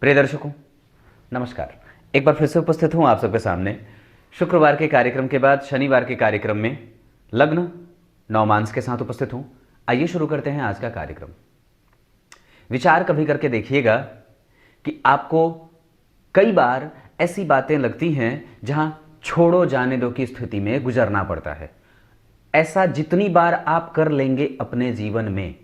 प्रिय दर्शकों, नमस्कार। एक बार फिर से उपस्थित हूं आप सबके सामने शुक्रवार के कार्यक्रम के बाद शनिवार के कार्यक्रम में लग्न नवमांस के साथ उपस्थित हूं। आइए शुरू करते हैं आज का कार्यक्रम। विचार कभी करके देखिएगा कि आपको कई बार ऐसी बातें लगती हैं जहां छोड़ो जाने दो की स्थिति में गुजरना पड़ता है। ऐसा जितनी बार आप कर लेंगे अपने जीवन में,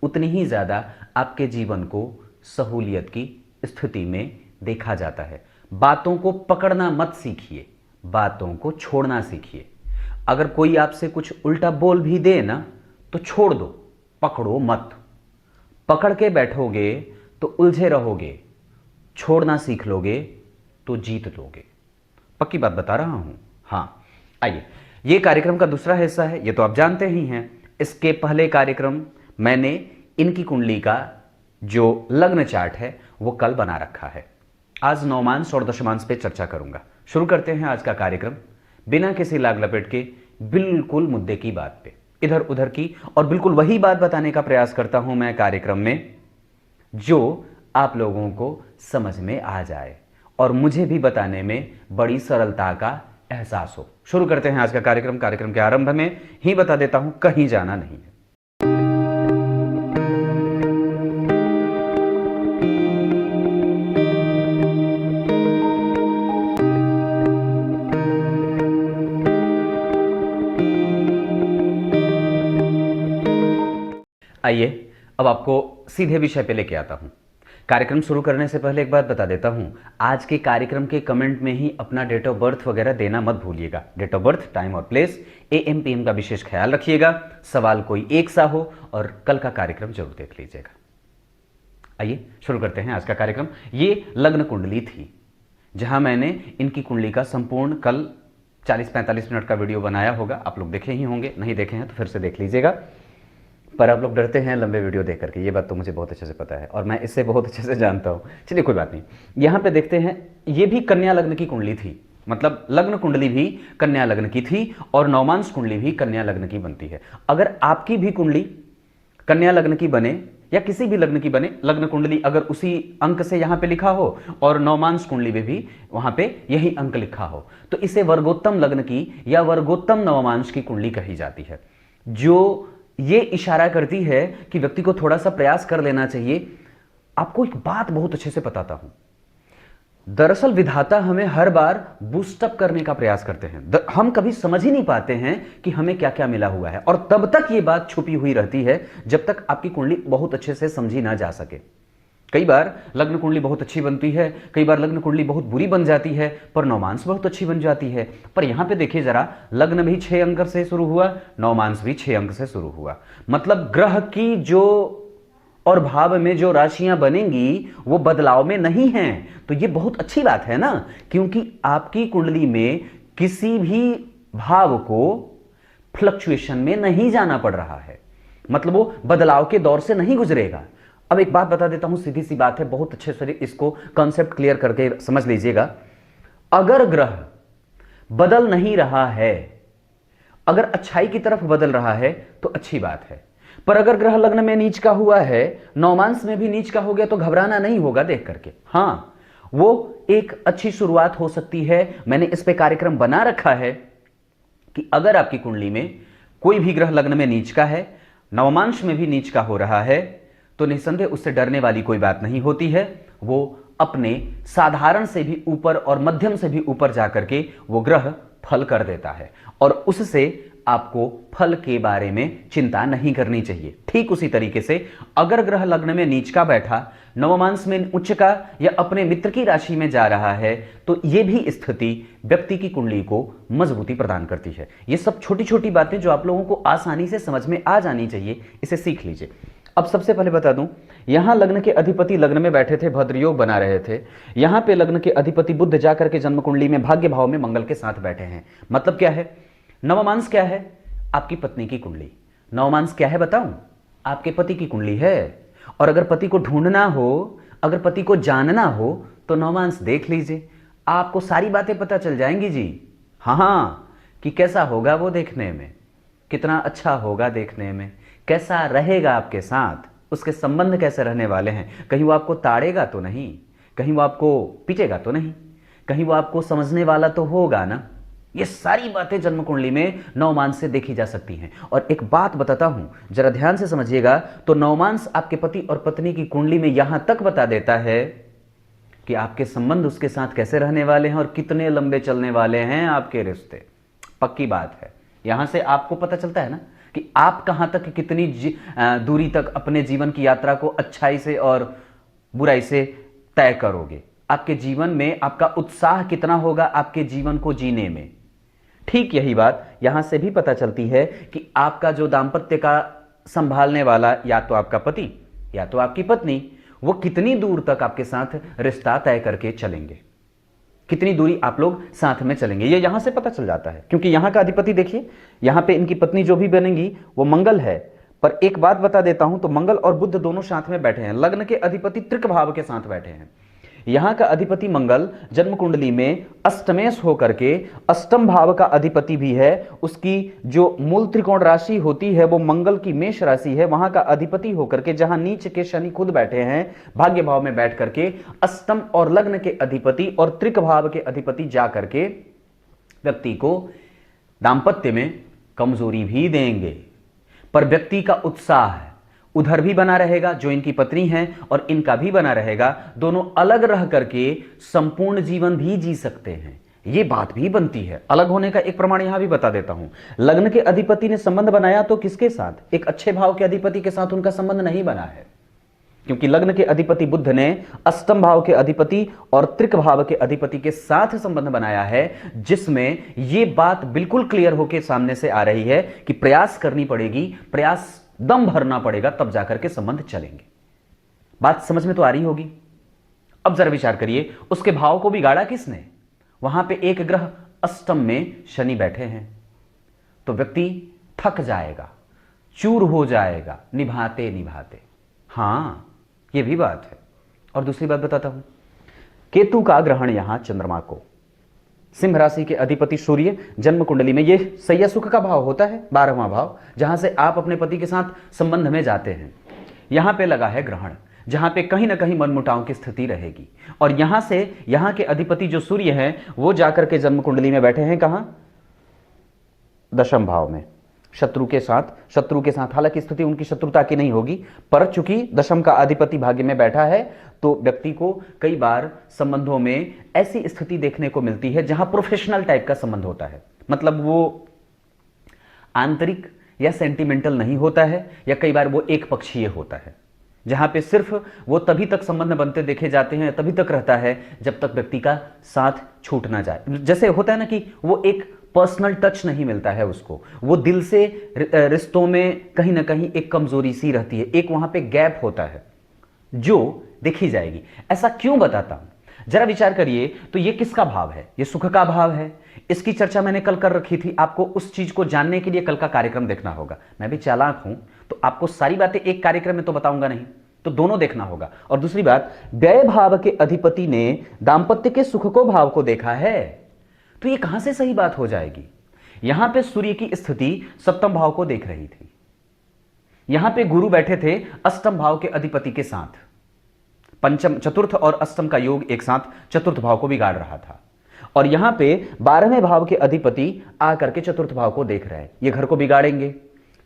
उतनी ही ज़्यादा आपके जीवन को सहूलियत की स्थिति में देखा जाता है। बातों को पकड़ना मत सीखिए, बातों को छोड़ना सीखिए। अगर कोई आपसे कुछ उल्टा बोल भी दे ना, तो छोड़ दो, पकड़ो मत। पकड़ के बैठोगे तो उलझे रहोगे, छोड़ना सीख लोगे तो जीत लोगे। पक्की बात बता रहा हूं। हाँ, आइए, ये कार्यक्रम का दूसरा हिस्सा है, ये तो आप जानते ही हैं। इसके पहले कार्यक्रम मैंने इनकी कुंडली का जो लग्न चार्ट है वो कल बना रखा है। आज नवमांश और दशमांश पे चर्चा करूंगा। शुरू करते हैं आज का कार्यक्रम बिना किसी लाग लपेट के, बिल्कुल मुद्दे की बात पे, इधर उधर की, और बिल्कुल वही बात बताने का प्रयास करता हूं मैं कार्यक्रम में जो आप लोगों को समझ में आ जाए और मुझे भी बताने में बड़ी सरलता का एहसास हो। शुरू करते हैं आज का कार्यक्रम। कार्यक्रम के आरंभ में ही बता देता हूं, कहीं जाना नहीं है। आइए, अब आपको सीधे विषय पे लेके आता हूं। कार्यक्रम शुरू करने से पहले एक बात बता देता हूं, आज के कार्यक्रम के कमेंट में ही अपना डेट ऑफ बर्थ वगैरह देना मत भूलिएगा। डेट ऑफ बर्थ, टाइम और प्लेस, AM PM का विशेष ख्याल रखिएगा। सवाल कोई एक सा हो और कल का कार्यक्रम जरूर देख लीजिएगा। आइए शुरू करते हैं आज का कार्यक्रम। ये लग्न कुंडली थी जहां मैंने इनकी कुंडली का संपूर्ण कल 40-45 मिनट का वीडियो बनाया होगा। आप लोग देखे ही होंगे, नहीं देखे हैं तो फिर से देख लीजिएगा। पर आप लोग डरते हैं लंबे वीडियो देख करके, ये बात तो मुझे बहुत अच्छे से पता है और मैं इससे बहुत अच्छे से जानता हूँ। चलिए कोई बात नहीं। यहाँ पे देखते हैं, ये भी कन्या लग्न की कुंडली थी, मतलब लग्न कुंडली भी कन्या लग्न की थी और नवमांश कुंडली भी कन्या लग्न की बनती है। अगर आपकी भी कुंडली कन्या लग्न की बने या किसी भी लग्न की बने, लग्न कुंडली अगर उसी अंक से यहाँ पे लिखा हो और नवमांश कुंडली में भी वहां पे यही अंक लिखा हो, तो इसे वर्गोत्तम लग्न की या वर्गोत्तम नवमांश की कुंडली कही जाती है, जो ये इशारा करती है कि व्यक्ति को थोड़ा सा प्रयास कर लेना चाहिए। आपको एक बात बहुत अच्छे से बताता हूं, दरअसल विधाता हमें हर बार बूस्टअप करने का प्रयास करते हैं। हम कभी समझ ही नहीं पाते हैं कि हमें क्या क्या मिला हुआ है, और तब तक ये बात छुपी हुई रहती है जब तक आपकी कुंडली बहुत अच्छे से समझी ना जा सके। कई बार लग्न कुंडली बहुत अच्छी बनती है, कई बार लग्न कुंडली बहुत बुरी बन जाती है, पर नवमांश बहुत अच्छी बन जाती है। पर यहां पे देखिए जरा, लग्न भी 6 अंक से शुरू हुआ, नवमांश भी 6 अंक से शुरू हुआ। मतलब ग्रह की जो और भाव में जो राशियां बनेंगी वो बदलाव में नहीं हैं। तो ये बहुत अच्छी बात है ना, क्योंकि आपकी कुंडली में किसी भी भाव को फ्लक्चुएशन में नहीं जाना पड़ रहा है, मतलब वो बदलाव के दौर से नहीं गुजरेगा। अब एक बात बता देता हूं, सीधी सी बात है, बहुत अच्छे से इसको कॉन्सेप्ट क्लियर करके समझ लीजिएगा। अगर ग्रह बदल नहीं रहा है, अगर अच्छाई की तरफ बदल रहा है तो अच्छी बात है, पर अगर ग्रह लग्न में नीच का हुआ है, नवमांश में भी नीच का हो गया, तो घबराना नहीं होगा देख करके। हाँ, वो एक अच्छी शुरुआत हो सकती है। मैंने इस पे कार्यक्रम बना रखा है कि अगर आपकी कुंडली में कोई भी ग्रह लग्न में नीच का है, नवमांश में भी नीच का हो रहा है, तो निस्संदेह उससे डरने वाली कोई बात नहीं होती है। वो अपने साधारण से भी ऊपर और मध्यम से भी ऊपर जाकर के वो ग्रह फल कर देता है, और उससे आपको फल के बारे में चिंता नहीं करनी चाहिए। ठीक उसी तरीके से अगर ग्रह लग्न में नीच का बैठा, नवमांश में उच्च का या अपने मित्र की राशि में जा रहा है, तो यह भी स्थिति व्यक्ति की कुंडली को मजबूती प्रदान करती है। ये सब छोटी छोटी बातें जो आप लोगों को आसानी से समझ में आ जानी चाहिए, इसे सीख लीजिए। अब सबसे पहले बता दूं, यहां लग्न के अधिपति लग्न में बैठे थे, भद्र योग बना रहे थे। यहां पे लग्न के अधिपति बुध जाकर के जन्म कुंडली में भाग्य भाव में मंगल के साथ बैठे हैं। मतलब क्या है, नवमांश क्या है, आपकी पत्नी की कुंडली। नवमांश क्या है बताऊं, आपके पति की कुंडली है। और अगर पति को ढूंढना हो, अगर पति को जानना हो, तो नवमांश देख लीजिए, आपको सारी बातें पता चल जाएंगी जी। हाँ, कि कैसा होगा वो देखने में, कितना अच्छा होगा देखने में, कैसा रहेगा आपके साथ, उसके संबंध कैसे रहने वाले हैं, कहीं वो आपको ताड़ेगा तो नहीं, कहीं वो आपको पीटेगा तो नहीं, कहीं वो आपको समझने वाला तो होगा ना। ये सारी बातें जन्म कुंडली में नवमांस से देखी जा सकती हैं। और एक बात बताता हूं, जरा ध्यान से समझिएगा। तो नवमांस आपके पति और पत्नी की कुंडली में यहां तक बता देता है कि आपके संबंध उसके साथ कैसे रहने वाले हैं और कितने लंबे चलने वाले हैं आपके रिश्ते। पक्की बात है। यहां से आपको पता चलता है ना कि आप कहां तक, कितनी दूरी तक अपने जीवन की यात्रा को अच्छाई से और बुराई से तय करोगे। आपके जीवन में आपका उत्साह कितना होगा आपके जीवन को जीने में। ठीक यही बात यहां से भी पता चलती है कि आपका जो दाम्पत्य का संभालने वाला, या तो आपका पति या तो आपकी पत्नी, वो कितनी दूर तक आपके साथ रिश्ता तय करके चलेंगे, कितनी दूरी आप लोग साथ में चलेंगे, ये यहां से पता चल जाता है। क्योंकि यहां का अधिपति देखिए, यहां पे इनकी पत्नी जो भी बनेंगी वो मंगल है। पर एक बात बता देता हूं, तो मंगल और बुध दोनों साथ में बैठे हैं। लग्न के अधिपति त्रिक भाव के साथ बैठे हैं। यहां का अधिपति मंगल जन्म कुंडली में अष्टमेश होकर के अष्टम भाव का अधिपति भी है। उसकी जो मूल त्रिकोण राशि होती है वो मंगल की मेष राशि है। वहां का अधिपति होकर के जहां नीच के शनि खुद बैठे हैं भाग्य भाव में बैठ करके, अष्टम और लग्न के अधिपति और त्रिक भाव के अधिपति जा करके व्यक्ति को दाम्पत्य में कमजोरी भी देंगे। पर व्यक्ति का उत्साह उधर भी बना रहेगा, जो इनकी पत्नी है, और इनका भी बना रहेगा। दोनों अलग रह करके संपूर्ण जीवन भी जी सकते हैं। ये बात भी बनती है। अलग होने का एक प्रमाण यहां भी बता देता हूं। लग्न के अधिपति ने संबंध बनाया तो किसके साथ? एक अच्छे भाव के अधिपति के साथ उनका संबंध नहीं बना है, क्योंकि लग्न के अधिपति बुध ने अष्टम भाव के अधिपति और त्रिक भाव के अधिपति के साथ संबंध बनाया है, जिसमें यह बात बिल्कुल क्लियर होकर सामने से आ रही है कि प्रयास करनी पड़ेगी, प्रयास दम भरना पड़ेगा, तब जाकर के संबंध चलेंगे। बात समझ में तो आ रही होगी। अब जरा विचार करिए, उसके भाव को बिगाड़ा किसने? वहां पे एक ग्रह अष्टम में शनि बैठे हैं, तो व्यक्ति थक जाएगा, चूर हो जाएगा निभाते निभाते। हां, यह भी बात है। और दूसरी बात बताता हूं, केतु का ग्रहण यहां चंद्रमा को, सिंह राशि के अधिपति सूर्य जन्म कुंडली में, यह सैया सुख का भाव होता है, 12वां भाव, जहां से आप अपने पति के साथ संबंध में जाते हैं। यहां पे लगा है ग्रहण, जहां पे कहीं ना कहीं मनमुटाव की स्थिति रहेगी। और यहां से यहां के अधिपति जो सूर्य हैं वो जाकर के जन्म कुंडली में बैठे हैं कहां? दशम भाव में, शत्रु के साथ। हालांकि स्थिति उनकी शत्रुता की नहीं होगी, पर चूंकि दशम का अधिपति भाग्य में बैठा है तो व्यक्ति को कई बार संबंधों में ऐसी स्थिति देखने को मिलती है जहां प्रोफेशनल टाइप का संबंध होता है। मतलब वो आंतरिक या सेंटिमेंटल नहीं होता है, या कई बार वो एक पक्षीय होता है, जहां पे सिर्फ वो तभी तक संबंध बनते देखे जाते हैं, तभी तक रहता है जब तक व्यक्ति का साथ छूट ना जाए। जैसे होता है ना कि वो एक पर्सनल टच नहीं मिलता है उसको, वो दिल से रिश्तों में कहीं ना कहीं एक कमजोरी सी रहती है, एक वहां पे गैप होता है जो देखी जाएगी। ऐसा क्यों बताता हूं, जरा विचार करिए। तो ये किसका भाव है? ये सुख का भाव है। इसकी चर्चा मैंने कल कर रखी थी। आपको उस चीज को जानने के लिए कल का कार्यक्रम देखना होगा। मैं भी चालाक हूं, तो आपको सारी बातें एक कार्यक्रम में तो बताऊंगा नहीं, तो दोनों देखना होगा। और दूसरी बात, व्यय भाव के अधिपति ने दाम्पत्य के सुख को भाव को देखा है, तो ये कहां से सही बात हो जाएगी? यहां पे सूर्य की स्थिति सप्तम भाव को देख रही थी, यहां पे गुरु बैठे थे अष्टम भाव के अधिपति के साथ। पंचम, चतुर्थ और अष्टम का योग एक साथ चतुर्थ भाव को बिगाड़ रहा था। और यहां पे 12वें भाव के अधिपति आकर के चतुर्थ भाव को देख रहे हैं, ये घर को बिगाड़ेंगे।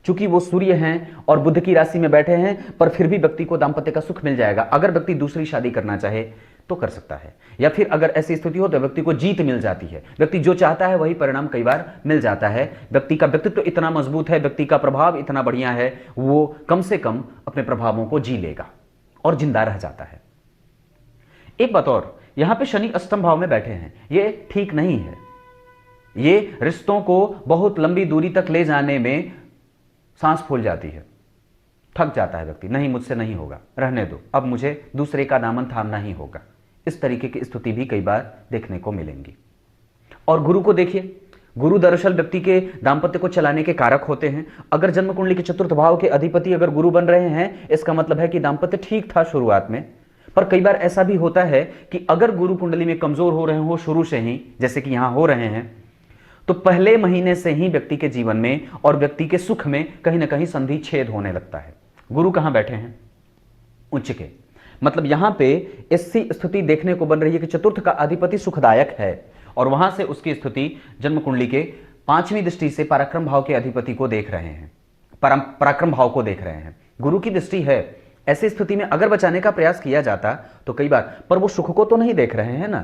चूंकि वो सूर्य हैं और बुध की राशि में बैठे हैं, पर फिर भी व्यक्ति को दाम्पत्य का सुख मिल जाएगा। अगर व्यक्ति दूसरी शादी करना चाहे तो कर सकता है, या फिर अगर ऐसी स्थिति हो तो व्यक्ति को जीत मिल जाती है। व्यक्ति जो चाहता है वही परिणाम कई बार मिल जाता है। व्यक्ति का व्यक्तित्व इतना मजबूत है, व्यक्ति का प्रभाव इतना बढ़िया है, वो कम से कम अपने प्रभावों को जी लेगा और जिंदा रह जाता है। एक बात और, यहां पे शनि अष्टम भाव में बैठे हैं, ये ठीक नहीं है। ये रिश्तों को बहुत लंबी दूरी तक ले जाने में सांस फूल जाती है, थक जाता है व्यक्ति। नहीं, मुझसे नहीं होगा, रहने दो, अब मुझे दूसरे का दामन थामना ही होगा। इस तरीके की स्थिति भी कई बार देखने को मिलेंगी। और गुरु को देखिए, गुरु दरअसल व्यक्ति के दाम्पत्य को चलाने के कारक होते हैं। अगर जन्म कुंडली के चतुर्थ भाव के अधिपति अगर गुरु बन रहे हैं, इसका मतलब है कि दाम्पत्य ठीक था शुरुआत में। पर कई बार ऐसा भी होता है कि अगर गुरु कुंडली में कमजोर हो रहे हो शुरू से ही, जैसे कि यहां हो रहे हैं, तो पहले महीने से ही व्यक्ति के जीवन में और व्यक्ति के सुख में कहीं ना कहीं संधि छेद होने लगता है। गुरु कहां बैठे हैं? उच्च के, मतलब यहां पे ऐसी स्थिति देखने को बन रही है कि चतुर्थ का अधिपति सुखदायक है और वहां से उसकी स्थिति जन्म कुंडली के 5वीं दृष्टि से पराक्रम भाव के अधिपति को देख रहे हैं, पराक्रम भाव को देख रहे हैं। गुरु की दृष्टि है। ऐसी स्थिति में अगर बचाने का प्रयास किया जाता तो कई बार, पर वो सुख को तो नहीं देख रहे हैं ना,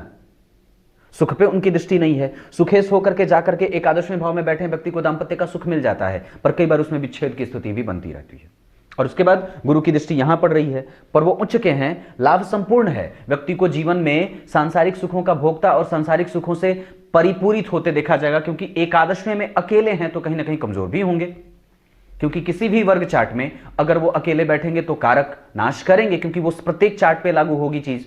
सुख पे उनकी दृष्टि नहीं है। सुखेश होकर के जाकर के एकादशवें भाव में बैठे व्यक्ति को दांपत्य का सुख मिल जाता है, पर कई बार उसमें विच्छेद की स्थिति भी बनती रहती है। और उसके बाद गुरु की दृष्टि यहां पड़ रही है, पर वो उच्च के हैं, लाभ संपूर्ण है, व्यक्ति को जीवन में सांसारिक सुखों का भोक्ता और सांसारिक सुखों से परिपूरित होते देखा जाएगा। क्योंकि एकादशवें में अकेले हैं तो कहीं ना कहीं कमजोर भी होंगे, क्योंकि किसी भी वर्ग चार्ट में अगर वो अकेले बैठेंगे तो कारक नाश करेंगे, क्योंकि वो प्रत्येक चार्ट पे लागू होगी चीज।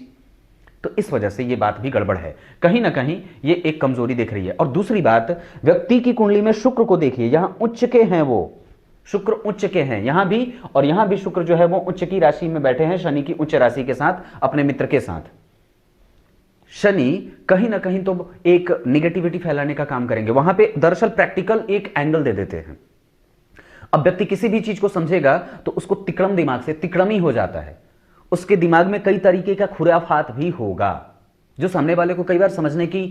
तो इस वजह से ये बात भी गड़बड़ है, कहीं ना कहीं ये एक कमजोरी दिख रही है। और दूसरी बात, व्यक्ति की कुंडली में शुक्र को देखिए, यहां उच्च के हैं, वो शुक्र उच्च के हैं यहां भी, और यहां भी शुक्र जो है वो उच्च की राशि में बैठे हैं, शनि की उच्च राशि के साथ, अपने मित्र के साथ। शनि कहीं ना कहीं तो एक निगेटिविटी फैलाने का काम करेंगे, वहां पे दरअसल प्रैक्टिकल एक एंगल दे देते हैं। अब व्यक्ति किसी भी चीज को समझेगा तो उसको तिकड़म दिमाग से तिकड़म ही हो जाता है, उसके दिमाग में कई तरीके का खुराफात भी होगा जो सामने वाले को कई बार समझने की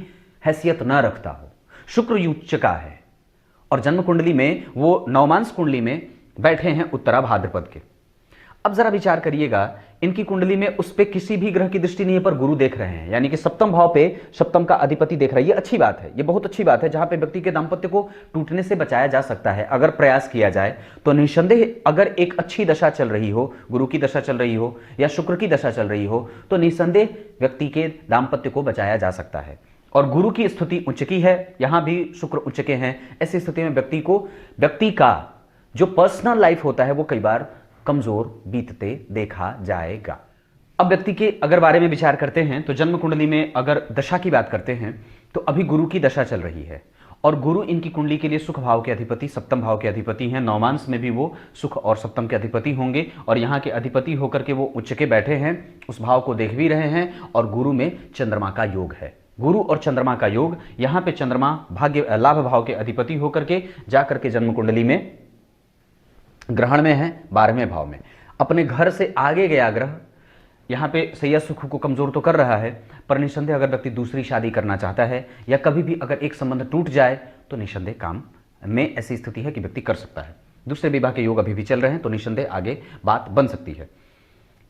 हैसियत ना रखता हो। शुक्र उच्च का है और जन्म कुंडली में वो नवमांस कुंडली में बैठे हैं उत्तरा भाद्रपद के। अब जरा विचार करिएगा, इनकी कुंडली में उस पे किसी भी ग्रह की दृष्टि नहीं है, पर गुरु देख रहे हैं, यानी कि सप्तम भाव पे सप्तम का अधिपति देख रहा है। ये अच्छी बात है, ये बहुत अच्छी बात है, जहां पे व्यक्ति के दांपत्य को टूटने से बचाया जा सकता है अगर प्रयास किया जाए तो। निस्संदेह अगर एक अच्छी दशा चल रही हो, गुरु की दशा चल रही हो या शुक्र की दशा चल रही हो, तो निस्संदेह व्यक्ति के दांपत्य को बचाया जा सकता है। और गुरु की स्थिति उच्च की है, यहां भी शुक्र उच्च के हैं। ऐसी स्थिति में व्यक्ति का जो पर्सनल लाइफ होता है वो कई बार कमजोर बीतते देखा जाएगा। अब व्यक्ति के अगर बारे में विचार करते हैं तो जन्म कुंडली में अगर दशा की बात करते हैं तो अभी गुरु की दशा चल रही है और गुरु इनकी कुंडली के लिए सुख भाव के अधिपति, सप्तम भाव के अधिपति हैं। नवमांश में भी वो सुख और सप्तम के अधिपति होंगे और यहाँ के अधिपति होकर के वो उच्च के बैठे हैं, उस भाव को देख भी रहे हैं। और गुरु में चंद्रमा का योग है, गुरु और चंद्रमा का योग। यहाँ पे चंद्रमा भाग्य लाभ भाव के अधिपति होकर के जाकर के जन्म कुंडली में ग्रहण में है 12वें भाव में। अपने घर से आगे गया ग्रह यहाँ पे सैया सुख को कमजोर तो कर रहा है, पर निस्संदेह अगर व्यक्ति दूसरी शादी करना चाहता है या कभी भी अगर एक संबंध टूट जाए तो निस्संदेह काम में ऐसी स्थिति है कि व्यक्ति कर सकता है। दूसरे विवाह के योग अभी भी चल रहे हैं तो निस्संदेह आगे बात बन सकती है।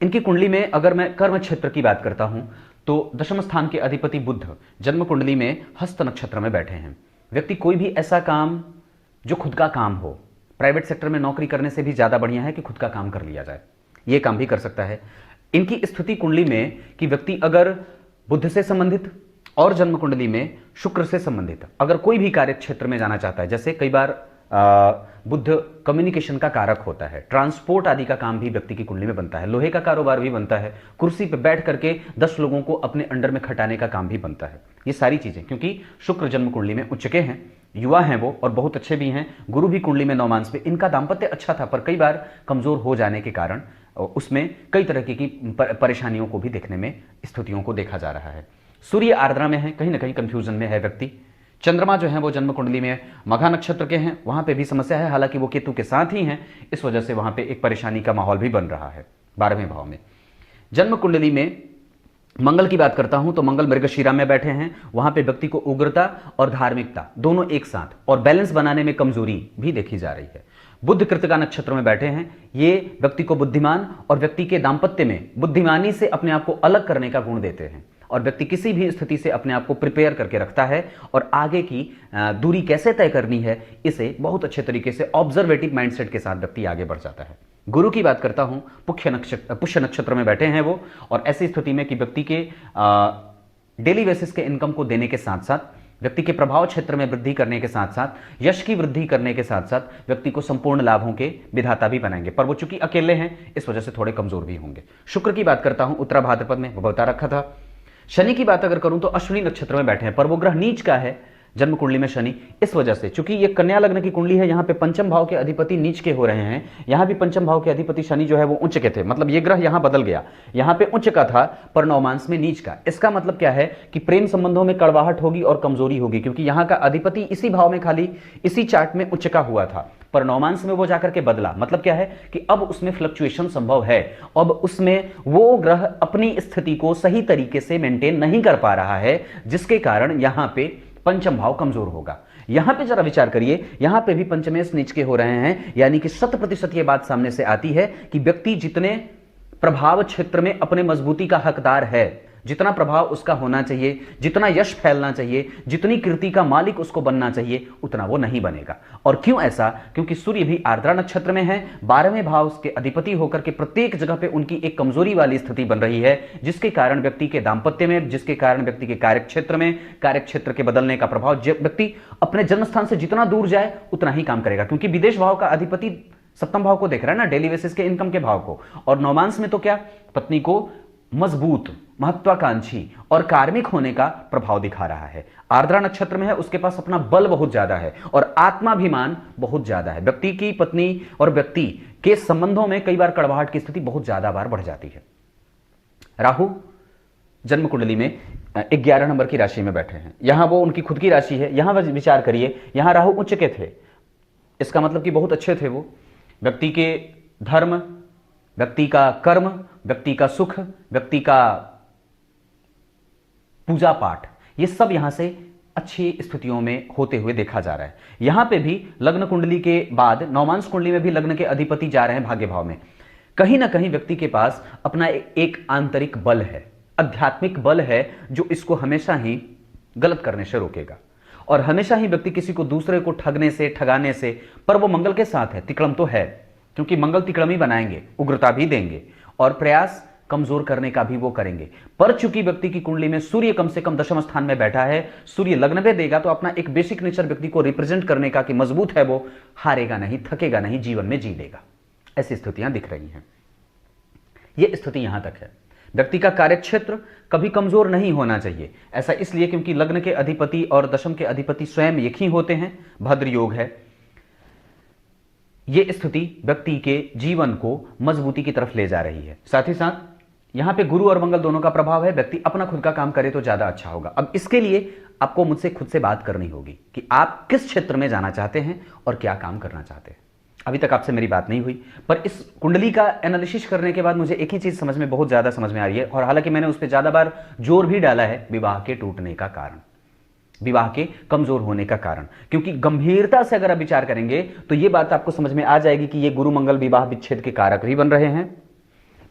इनकी कुंडली में अगर मैं कर्म क्षेत्र की बात करता हूं तो दशम स्थान के अधिपति बुध जन्म कुंडली में हस्त नक्षत्र में बैठे हैं। व्यक्ति कोई भी ऐसा काम जो खुद का काम हो, प्राइवेट सेक्टर में नौकरी करने से भी ज्यादा बढ़िया है कि खुद का काम कर लिया जाए, ये काम भी कर सकता है। इनकी स्थिति कुंडली में कि व्यक्ति अगर बुध से संबंधित और जन्म कुंडली में शुक्र से संबंधित अगर कोई भी कार्य क्षेत्र में जाना चाहता है, जैसे कई बार बुध कम्युनिकेशन का कारक होता है, ट्रांसपोर्ट आदि का काम भी व्यक्ति की कुंडली में बनता है, लोहे का कारोबार भी बनता है, कुर्सी पर बैठ करके 10 लोगों को अपने अंडर में खटाने का काम भी बनता है। ये सारी चीजें क्योंकि शुक्र जन्म कुंडली में उच्च के हैं, युवा हैं वो और बहुत अच्छे भी हैं। गुरु भी कुंडली में नवमांश में, इनका दांपत्य अच्छा था पर कई बार कमजोर हो जाने के कारण उसमें कई तरह की परेशानियों को भी देखने में स्थितियों को देखा जा रहा है। सूर्य आर्द्रा में है, कहीं ना कहीं कंफ्यूजन में है व्यक्ति। चंद्रमा जो है वो जन्म कुंडली में मघा नक्षत्र के हैं, वहां पे भी समस्या है, हालांकि वो केतु के साथ ही हैं, इस वजह से वहां पे एक परेशानी का माहौल भी बन रहा है 12वें भाव में। जन्म कुंडली में मंगल की बात करता हूं तो मंगल मृगशिरा में बैठे हैं, वहां पे व्यक्ति को उग्रता और धार्मिकता दोनों एक साथ और बैलेंस बनाने में कमजोरी भी देखी जा रही है। बुध कृतिका नक्षत्र में बैठे हैं, ये व्यक्ति को बुद्धिमान और व्यक्ति के दांपत्य में बुद्धिमानी से अपने आप को अलग करने का गुण देते हैं और व्यक्ति किसी भी स्थिति से अपने आप को प्रिपेयर करके रखता है और आगे की दूरी कैसे तय करनी है इसे बहुत अच्छे तरीके से ऑब्जर्वेटिव माइंडसेट के साथ व्यक्ति आगे बढ़ जाता है। गुरु की बात करता हूं, पुष्य नक्षत्र में बैठे हैं वो और ऐसी स्थिति में कि व्यक्ति के डेली बेसिस के इनकम को देने के साथ साथ व्यक्ति के प्रभाव क्षेत्र में वृद्धि करने के साथ साथ यश की वृद्धि करने के साथ साथ व्यक्ति को संपूर्ण लाभों के विधाता भी बनाएंगे, पर वो चूंकि अकेले हैं इस वजह से थोड़े कमजोर भी होंगे। शुक्र की बात करता हूं, उत्तरा भाद्रपद में वो बता रखा था। शनि की बात अगर करूं तो अश्विनी नक्षत्र में बैठे हैं, पर वो ग्रह नीच का है जन्म कुंडली में शनि, इस वजह से चूंकि ये कन्या लग्न की कुंडली है, यहाँ पे पंचम भाव के अधिपति नीच के हो रहे हैं, यहाँ भी पंचम भाव के अधिपति शनि जो है वो उच्च के थे, मतलब ये ग्रह यहाँ बदल गया, यहाँ पे उच्च का था पर नवमांश में नीच का। इसका मतलब क्या है कि प्रेम संबंधों में कड़वाहट होगी और कमजोरी होगी, क्योंकि यहाँ का अधिपति इसी भाव में खाली इसी चार्ट में उच्च का हुआ था, पर नौमांस में वो जाकर के बदला। मतलब क्या है कि अब उसमें फ्लक्चुएशन संभव है, अब उसमें वो ग्रह अपनी स्थिति को सही तरीके से मेंटेन नहीं कर पा रहा है, जिसके कारण यहां पे पंचम भाव कमजोर होगा। यहां पे जरा विचार करिए, यहां पे भी पंचमेश नीच के हो रहे हैं, यानी कि 100% यह बात सामने से आती है कि व्यक्ति जितने प्रभाव क्षेत्र में अपने मजबूती का हकदार है, जितना प्रभाव उसका होना चाहिए, जितना यश फैलना चाहिए, जितनी कीर्ति का मालिक उसको बनना चाहिए, उतना वो नहीं बनेगा। और क्यों ऐसा? क्योंकि सूर्य भी आर्द्रा नक्षत्र में है, 12वें भाव उसके अधिपति होकर के प्रत्येक जगह पे उनकी एक कमजोरी वाली स्थिति बन रही है, जिसके कारण व्यक्ति के दांपत्य में, जिसके कारण व्यक्ति के कार्यक्षेत्र में, कार्यक्षेत्र के बदलने का प्रभाव, व्यक्ति अपने जन्मस्थान से जितना दूर जाए उतना ही काम करेगा। क्योंकि विदेश भाव का अधिपति सप्तम भाव को देख रहा है ना, डेली बेसिस के इनकम के भाव को। और नौमांस में तो क्या, पत्नी को मजबूत, महत्वाकांक्षी और कार्मिक होने का प्रभाव दिखा रहा है। आर्द्रा नक्षत्र में है, उसके पास अपना बल बहुत ज्यादा है और आत्माभिमान बहुत ज्यादा है। व्यक्ति की पत्नी और व्यक्ति के संबंधों में कई बार कड़वाहट की स्थिति बहुत ज्यादा बार बढ़ जाती है। राहु जन्म कुंडली में 11 नंबर की राशि में बैठे हैं, यहां वो उनकी खुद की राशि है। यहां विचार करिए, यहां राहु उच्च के थे, इसका मतलब कि बहुत अच्छे थे वो। व्यक्ति के धर्म, व्यक्ति का कर्म, व्यक्ति का सुख, व्यक्ति का पूजा पाठ, ये सब यहां से अच्छी स्थितियों में होते हुए देखा जा रहा है। यहां पे भी लग्न कुंडली के बाद नौमांस कुंडली में भी लग्न के अधिपति जा रहे हैं भाग्य भाव में। कहीं ना कहीं व्यक्ति के पास अपना एक आंतरिक बल है, आध्यात्मिक बल है, जो इसको हमेशा ही गलत करने से रोकेगा। और हमेशा ही व्यक्ति किसी को दूसरे को ठगने से, ठगाने से, पर वो मंगल के साथ है, तिक्रम तो है, क्योंकि मंगल तिक्रम ही बनाएंगे, उग्रता भी देंगे और प्रयास कमजोर करने का भी वो करेंगे। पर चूंकि व्यक्ति की कुंडली में सूर्य कम से कम दशम स्थान में बैठा है, सूर्य लग्न पे देगा, तो अपना एक बेसिक नेचर व्यक्ति को रिप्रेजेंट करने का कि मजबूत है, वो हारेगा नहीं, थकेगा नहीं, जीवन में जी लेगा। ऐसी स्थितियां दिख रही हैं। यह स्थिति यहां तक है। व्यक्ति का कार्यक्षेत्र कभी कमजोर नहीं होना चाहिए। ऐसा इसलिए क्योंकि लग्न के अधिपति और दशम के अधिपति स्वयं एक ही होते हैं, भद्र योग है। यह स्थिति व्यक्ति के जीवन को मजबूती की तरफ ले जा रही है। साथ ही साथ यहां पे गुरु और मंगल दोनों का प्रभाव है। व्यक्ति अपना खुद का काम करे तो ज्यादा अच्छा होगा। अब इसके लिए आपको मुझसे खुद से बात करनी होगी कि आप किस क्षेत्र में जाना चाहते हैं और क्या काम करना चाहते हैं। अभी तक आपसे मेरी बात नहीं हुई, पर इस कुंडली का एनालिसिस करने के बाद मुझे एक ही चीज समझ में बहुत ज्यादा समझ में आ रही है, और हालांकि मैंने उस पर ज्यादा बार जोर भी डाला है, विवाह के टूटने का कारण, विवाह के कमजोर होने का कारण। क्योंकि गंभीरता से अगर आप विचार करेंगे तो यह बात आपको समझ में आ जाएगी कि ये गुरु मंगल विवाह विच्छेद के कारक भी बन रहे हैं।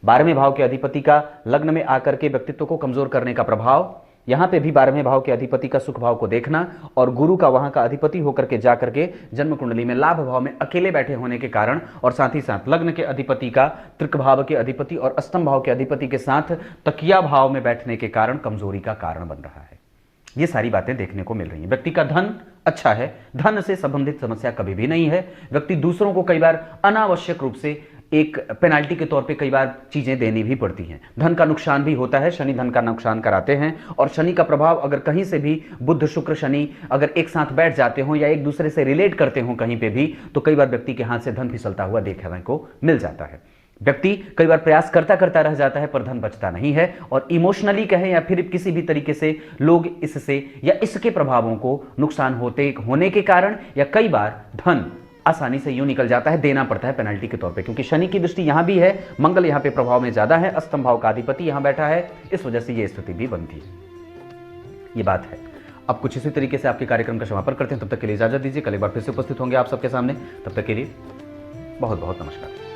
12वें भाव के अधिपति का लग्न में आकर के व्यक्तित्व को कमजोर करने का प्रभाव, यहां पे भी 12वें भाव के अधिपति का सुख भाव को देखना, और गुरु का वहां का अधिपति होकर के जाकर के जन्म कुंडली में लाभ भाव में अकेले बैठे होने के कारण, और साथ ही साथ लग्न के अधिपति का तृक भाव के अधिपति और अष्टम भाव के अधिपति के साथ तकिया भाव में बैठने के कारण कमजोरी का कारण बन रहा है। ये सारी बातें देखने को मिल रही हैं। व्यक्ति का धन अच्छा है, धन से संबंधित समस्या कभी भी नहीं है। व्यक्ति दूसरों को कई बार अनावश्यक रूप से एक पेनाल्टी के तौर पे कई बार चीजें देनी भी पड़ती हैं। धन का नुकसान भी होता है, शनि धन का नुकसान कराते हैं, और शनि का प्रभाव अगर कहीं से भी बुध शुक्र शनि अगर एक साथ बैठ जाते हो या एक दूसरे से रिलेट करते हो कहीं पे भी, तो कई बार व्यक्ति के हाथ से धन फिसलता हुआ देखने को मिल जाता है। व्यक्ति कई बार प्रयास करता करता रह जाता है पर धन बचता नहीं है, और इमोशनली कहें या फिर किसी भी तरीके से लोग इससे या इसके प्रभावों को नुकसान होने के कारण, या कई बार धन आसानी से यूं निकल जाता है, देना पड़ता है पेनल्टी के तौर पे। क्योंकि शनि की दृष्टि यहां भी है, मंगल यहां पे प्रभाव में ज्यादा है, अष्टम भाव का अधिपति यहां बैठा है, इस वजह से यह स्थिति भी बनती है। ये बात है। अब कुछ इसी तरीके से आपके कार्यक्रम का समापन करते हैं। तब तक के लिए इजाजत दीजिए, कल एक बार फिर से उपस्थित होंगे आप सबके सामने। तब तक के लिए बहुत बहुत नमस्कार।